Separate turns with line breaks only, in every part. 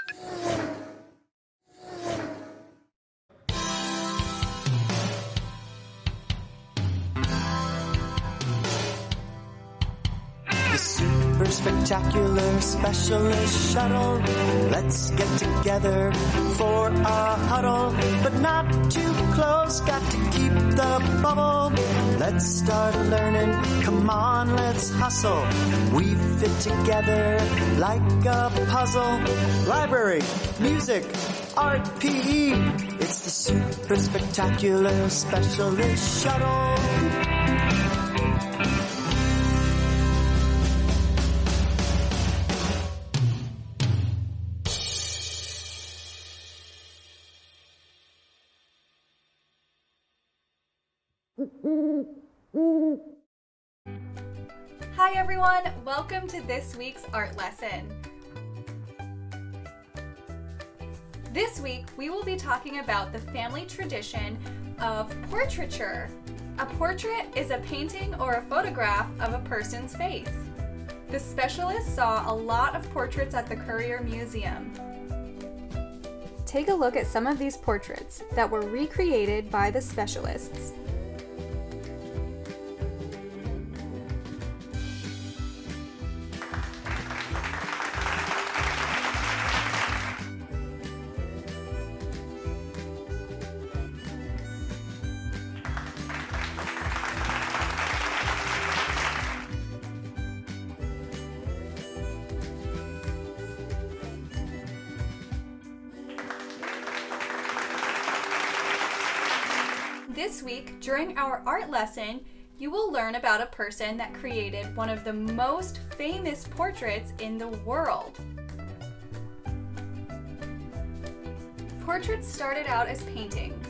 The super spectacular specialist shuttle. Let's get together for a huddle, but not too close, got to keep the bubble. Let's start learning, come on, let's hustle. We fit together like a puzzle. Library, music, art, PE. It's the super spectacular specialist shuttle.
Hi everyone, welcome to this week's art lesson. This week we will be talking about the family tradition of portraiture. A portrait is a painting or a photograph of a person's face. The specialist saw a lot of portraits at the Currier Museum. Take a look at some of these portraits that were recreated by the specialists. This week, during our art lesson, you will learn about a person that created one of the most famous portraits in the world. Portraits started out as paintings.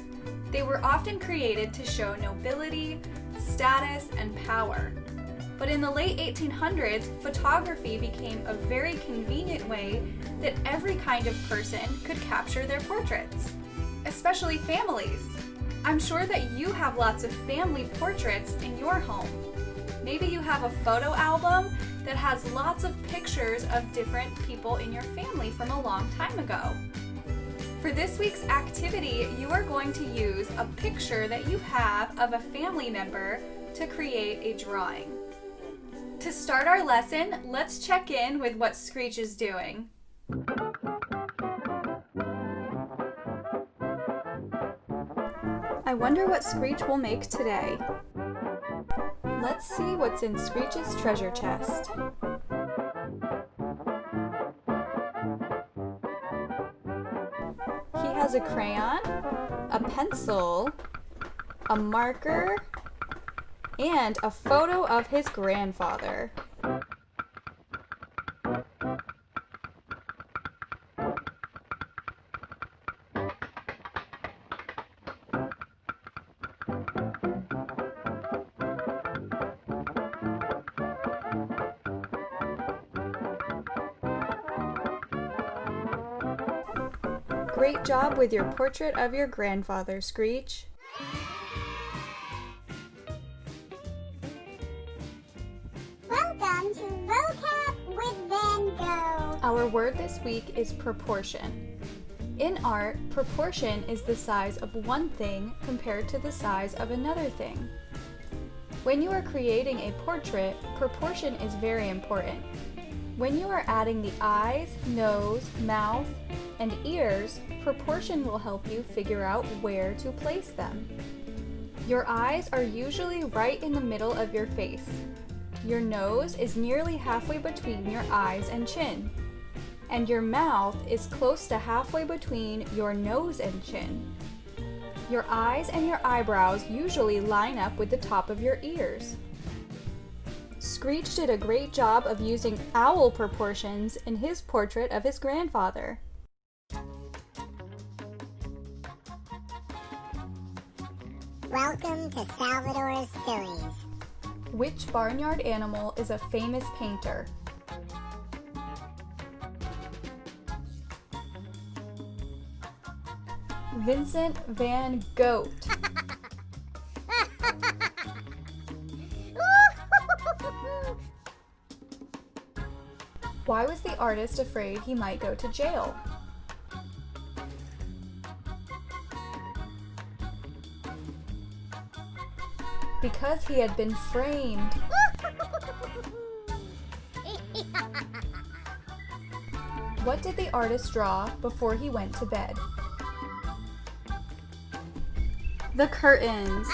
They were often created to show nobility, status, and power. But in the late 1800s, photography became a very convenient way that every kind of person could capture their portraits, especially families. I'm sure that you have lots of family portraits in your home. Maybe you have a photo album that has lots of pictures of different people in your family from a long time ago. For this week's activity, you are going to use a picture that you have of a family member to create a drawing. To start our lesson, let's check in with what Screech is doing. I wonder what Screech will make today. Let's see what's in Screech's treasure chest. He has a crayon, a pencil, a marker, and a photo of his grandfather. Great job with your portrait of your grandfather, Screech.
Welcome to Vocab with Van Gogh.
Our word this week is proportion. In art, proportion is the size of one thing compared to the size of another thing. When you are creating a portrait, proportion is very important. When you are adding the eyes, nose, mouth, and ears, proportion will help you figure out where to place them. Your eyes are usually right in the middle of your face. Your nose is nearly halfway between your eyes and chin. And your mouth is close to halfway between your nose and chin. Your eyes and your eyebrows usually line up with the top of your ears. Screech did a great job of using owl proportions in his portrait of his grandfather.
Welcome to Salvador's Sillies.
Which barnyard animal is a famous painter? Vincent van Gogh. Why was the artist afraid he might go to jail? because he had been framed. What did the artist draw before he went to bed? The curtains.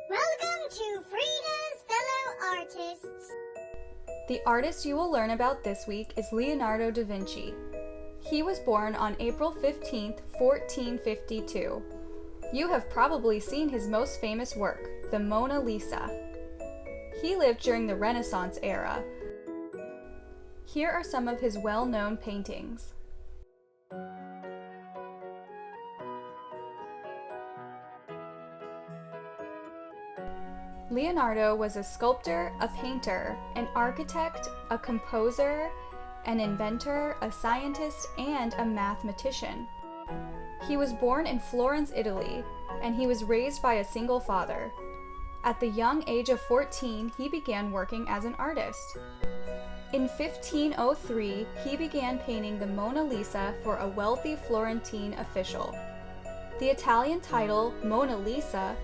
Welcome to Frida's Fellow Artists.
The artist you will learn about this week is Leonardo da Vinci. He was born on April 15th, 1452. You have probably seen his most famous work, the Mona Lisa. He lived during the Renaissance era. Here are some of his well-known paintings. Leonardo was a sculptor, a painter, an architect, a composer, an inventor, a scientist, and a mathematician. He was born in Florence, Italy, and he was raised by a single father. At the young age of 14, he began working as an artist. In 1503, he began painting the Mona Lisa for a wealthy Florentine official. The Italian title, Mona Lisa,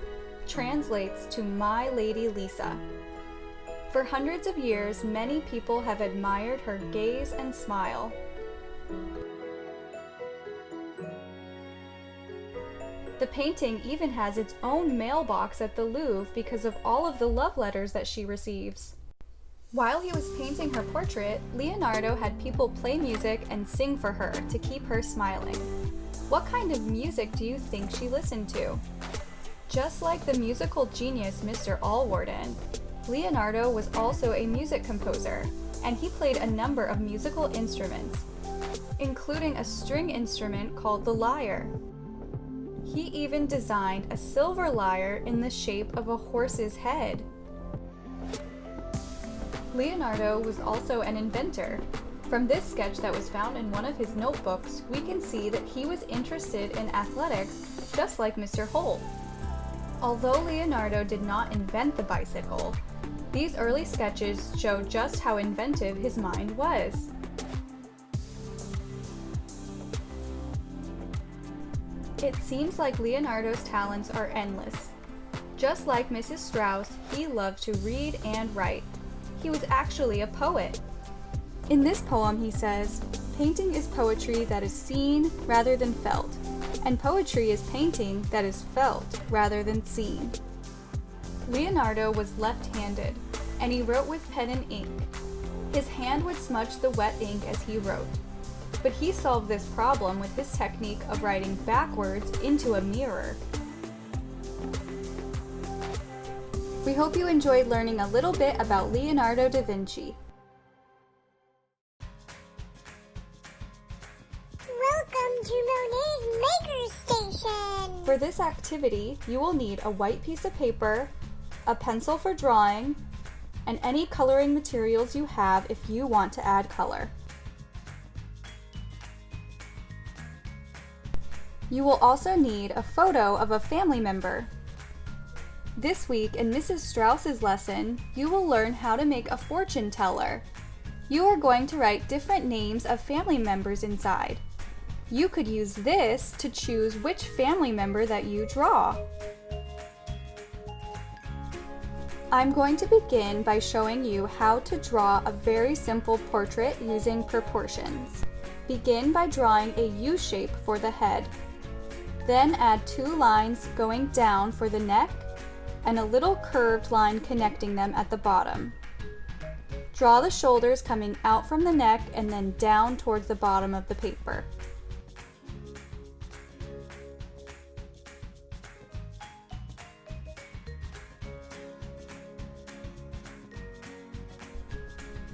translates to My Lady Lisa. For hundreds of years, many people have admired her gaze and smile. The painting even has its own mailbox at the Louvre because of all of the love letters that she receives. While he was painting her portrait, Leonardo had people play music and sing for her to keep her smiling. What kind of music do you think she listened to? Just like the musical genius Mr. Allwarden, Leonardo was also a music composer, and he played a number of musical instruments, including a string instrument called the lyre. He even designed a silver lyre in the shape of a horse's head. Leonardo was also an inventor. From this sketch that was found in one of his notebooks, we can see that he was interested in athletics just like Mr. Holt. Although Leonardo did not invent the bicycle, these early sketches show just how inventive his mind was. It seems like Leonardo's talents are endless. Just like Mrs. Strauss, he loved to read and write. He was actually a poet. In this poem he says, "Painting is poetry that is seen rather than felt, and poetry is painting that is felt rather than seen." Leonardo was left-handed, and he wrote with pen and ink. His hand would smudge the wet ink as he wrote, but he solved this problem with his technique of writing backwards into a mirror. We hope you enjoyed learning a little bit about Leonardo da Vinci.
Welcome to Monet's Maker Station.
For this activity, you will need a white piece of paper, a pencil for drawing, and any coloring materials you have if you want to add color. You will also need a photo of a family member. This week in Mrs. Strauss's lesson, you will learn how to make a fortune teller. You are going to write different names of family members inside. You could use this to choose which family member that you draw. I'm going to begin by showing you how to draw a very simple portrait using proportions. Begin by drawing a U shape for the head. Then add 2 lines going down for the neck and a little curved line connecting them at the bottom. Draw the shoulders coming out from the neck and then down towards the bottom of the paper.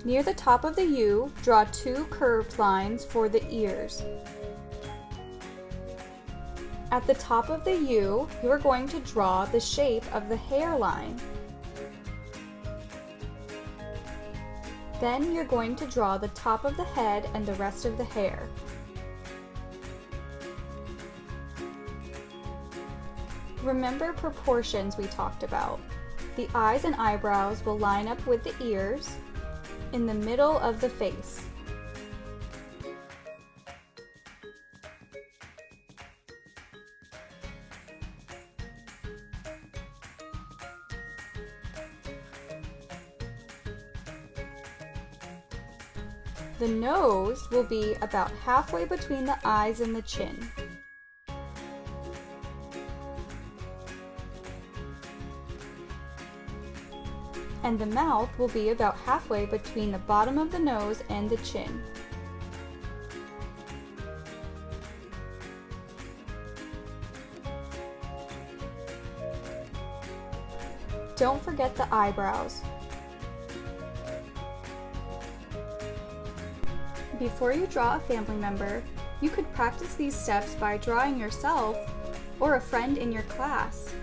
Near the top of the U, draw 2 curved lines for the ears. At the top of the U, you're going to draw the shape of the hairline. Then you're going to draw the top of the head and the rest of the hair. Remember proportions we talked about. The eyes and eyebrows will line up with the ears in the middle of the face. The nose will be about halfway between the eyes and the chin. And the mouth will be about halfway between the bottom of the nose and the chin. Don't forget the eyebrows. Before you draw a family member, you could practice these steps by drawing yourself or a friend in your class.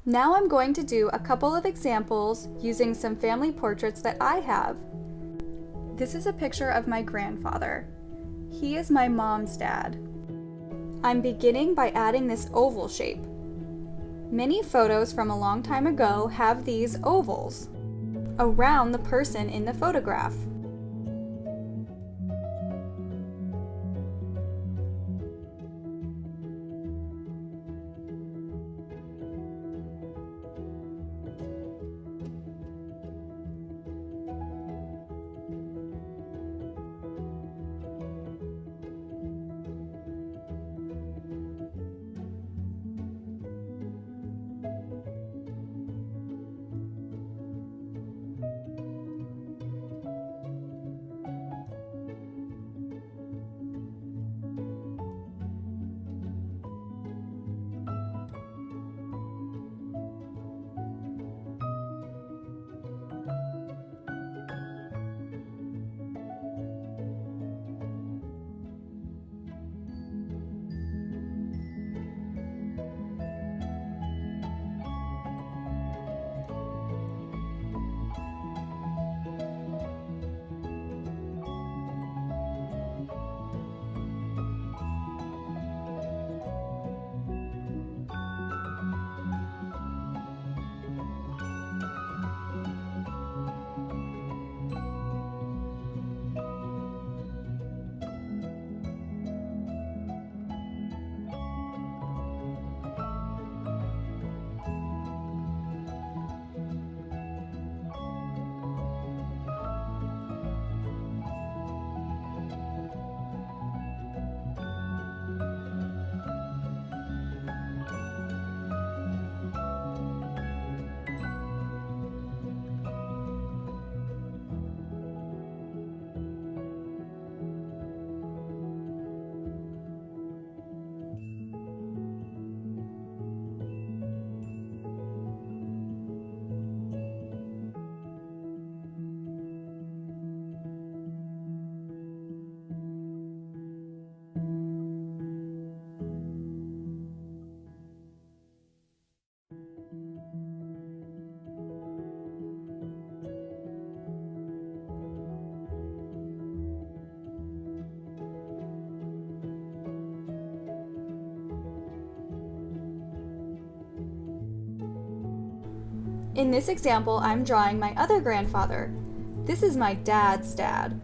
Now I'm going to do a couple of examples using some family portraits that I have. This is a picture of my grandfather. He is my mom's dad. I'm beginning by adding this oval shape. Many photos from a long time ago have these ovals around the person in the photograph. In this example, I'm drawing my other grandfather. This is my dad's dad.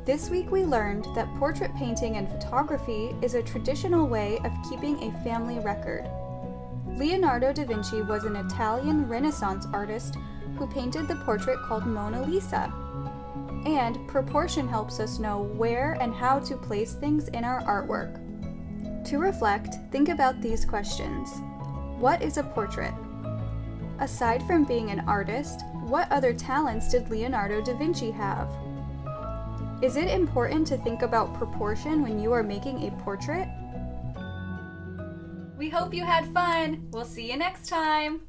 This week we learned that portrait painting and photography is a traditional way of keeping a family record. Leonardo da Vinci was an Italian Renaissance artist who painted the portrait called Mona Lisa. And proportion helps us know where and how to place things in our artwork. To reflect, think about these questions. What is a portrait? Aside from being an artist, what other talents did Leonardo da Vinci have? Is it important to think about proportion when you are making a portrait? We hope you had fun! We'll see you next time!